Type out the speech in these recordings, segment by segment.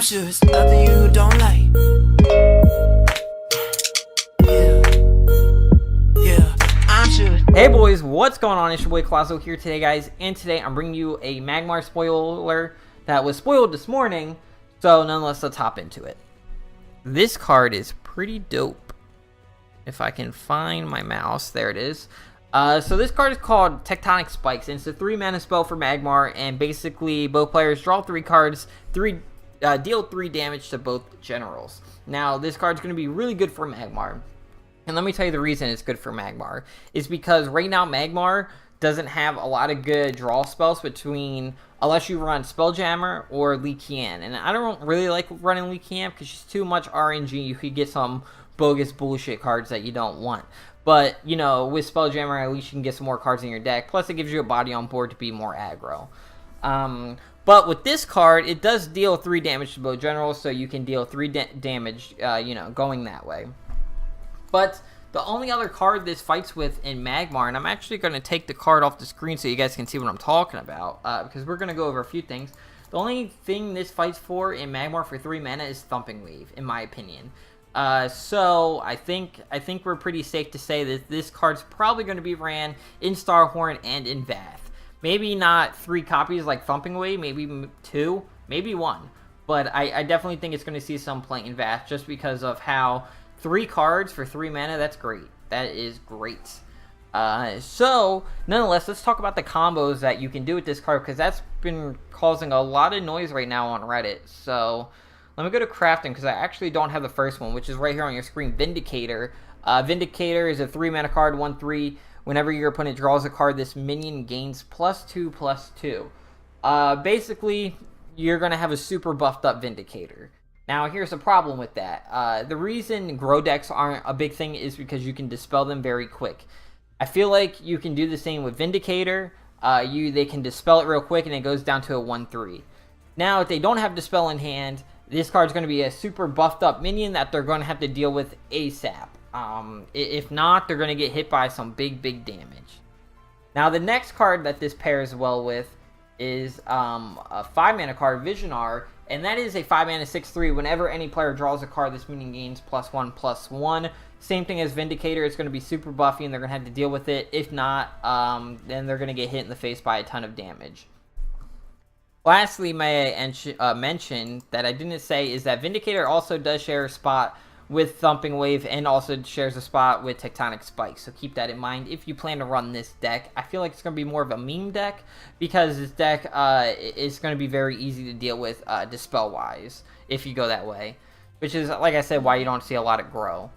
I'm sure it's nothing you don't like. Yeah, I'm sure. Hey boys, what's going on? It's your boy Colazo here today, guys, and today I'm bringing you a Magmar spoiler that was spoiled this morning, so nonetheless, let's hop into it. This card is pretty dope. If I can find my mouse, there it is. So this card is called Tectonic Spikes, and it's a 3-mana spell for Magmar, and basically both players draw 3 cards, deal 3 damage to both generals. Now, this card's going to be really good for Magmar. And let me tell you the reason it's good for Magmar. Is because right now Magmar doesn't have a lot of good draw spells between, unless you run Spelljammer or Li Qian. And I don't really like running Li Qian because she's too much RNG. You could get some bogus bullshit cards that you don't want. But, you know, with Spelljammer, at least you can get some more cards in your deck. Plus, it gives you a body on board to be more aggro. But with this card, it does deal 3 damage to both generals, so you can deal 3 damage, going that way. But the only other card this fights with in Magmar, and I'm actually going to take the card off the screen so you guys can see what I'm talking about, because we're going to go over a few things. The only thing this fights for in Magmar for 3 mana is Thumping Wave, in my opinion. So I think we're pretty safe to say that this card's probably going to be ran in Starhorn and in Vath. Maybe not 3 copies like Thumping Wave, maybe 2, maybe 1. But I definitely think it's going to see some play in Vath just because of how 3 cards for 3 mana, that's great. That is great. So, nonetheless, let's talk about the combos that you can do with this card, because that's been causing a lot of noise right now on Reddit. So, let me go to crafting, because I actually don't have the first one, which is right here on your screen, Vindicator. Vindicator is a 3-mana card, 1/3. Whenever your opponent draws a card, this minion gains +2/+2. Basically, you're going to have a super buffed up Vindicator. Now, here's the problem with that. The reason grow decks aren't a big thing is because you can dispel them very quick. I feel like you can do the same with Vindicator. They can dispel it real quick, and it goes down to a 1/3. Now, if they don't have Dispel in hand, this card's going to be a super buffed up minion that they're going to have to deal with ASAP. If not, they're going to get hit by some big damage. Now, the next card that this pairs well with is a 5-mana card, Visionar. And that is a 5-mana 6/3. Whenever any player draws a card, this minion gains +1/+1. Same thing as Vindicator. It's going to be super buffy, and they're going to have to deal with it. If not, then they're going to get hit in the face by a ton of damage. Lastly, may I mention that I didn't say is that Vindicator also does share a spot with Thumping Wave and also shares a spot with Tectonic Spikes. So keep that in mind if you plan to run this deck. I feel like it's going to be more of a meme deck because this deck is going to be very easy to deal with Dispel-wise if you go that way. Which is, like I said, why you don't see a lot of grow.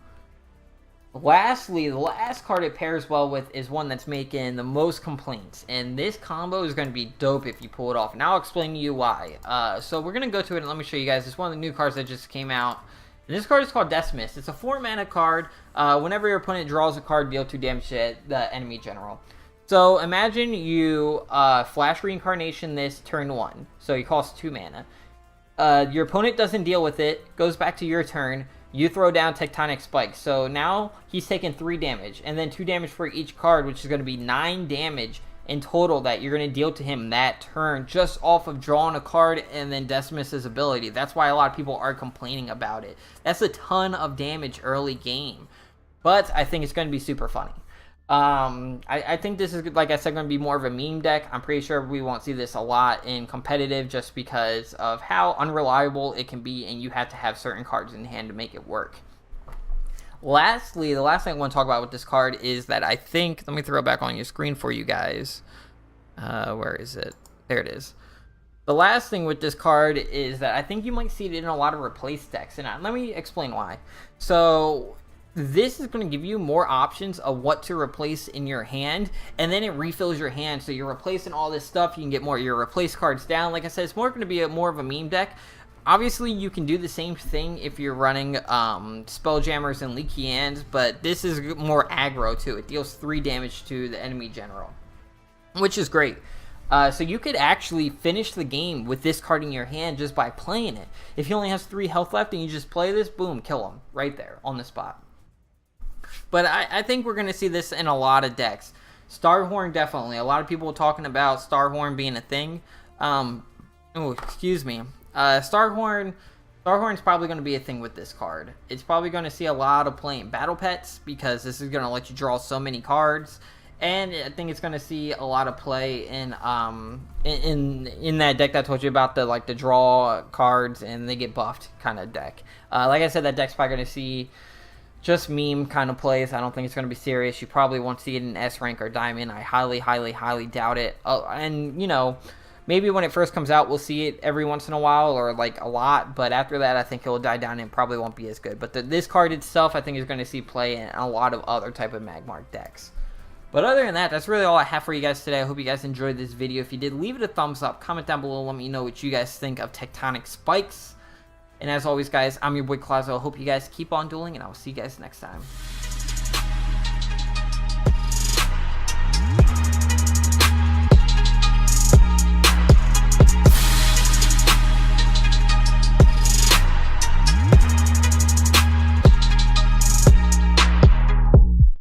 Lastly, the last card it pairs well with is one that's making the most complaints. And this combo is going to be dope if you pull it off. And I'll explain to you why. So we're going to go to it and let me show you guys. It's one of the new cards that just came out. And this card is called Decimus. It's a 4-mana card. Whenever your opponent draws a card, deal 2 damage to the enemy general. So imagine you flash reincarnation this turn 1. So it costs 2 mana. Your opponent doesn't deal with it. Goes back to your turn. You throw down Tectonic Spikes. So now he's taking 3 damage. And then 2 damage for each card, which is going to be 9 damage in total that you're going to deal to him that turn just off of drawing a card and then Decimus's ability. That's why a lot of people are complaining about it. That's a ton of damage early game. But I think it's going to be super funny. I think this is, like I said, going to be more of a meme deck. I'm pretty sure we won't see this a lot in competitive just because of how unreliable it can be and you have to have certain cards in hand to make it work. Lastly, the last thing I want to talk about with this card is that I think, let me throw it back on your screen for you guys. Where is it? There it is. The last thing with this card is that I think you might see it in a lot of replace decks, and let me explain why. So this is going to give you more options of what to replace in your hand, and then it refills your hand, so you're replacing all this stuff. You can get more of your replace cards down. Like I said, it's more going to be more of a meme deck. Obviously, you can do the same thing if you're running Spelljammers and Li Qians, but this is more aggro too. It deals 3 damage to the enemy general, which is great. So you could actually finish the game with this card in your hand just by playing it. If he only has 3 health left and you just play this, boom, kill him right there on the spot. But I think we're going to see this in a lot of decks. Starhorn, definitely. A lot of people talking about Starhorn being a thing. Oh, excuse me. Starhorn Starhorn's probably going to be a thing with this card. It's probably going to see a lot of play in Battle Pets because this is going to let you draw so many cards. And I think it's going to see a lot of play in that deck that I told you about, the draw cards and they get buffed kind of deck. Like I said, that deck's probably going to see just meme kind of plays. I don't think it's going to be serious. You probably won't see it in S rank or Diamond. I highly, highly, highly doubt it. And, you know, maybe when it first comes out, we'll see it every once in a while or like a lot. But after that, I think it will die down and probably won't be as good. But this card itself, I think, is going to see play in a lot of other type of Magmar decks. But other than that, that's really all I have for you guys today. I hope you guys enjoyed this video. If you did, leave it a thumbs up. Comment down below. Let me know what you guys think of Tectonic Spikes. And as always, guys, I'm your boy Clazo. I hope you guys keep on dueling, and I will see you guys next time.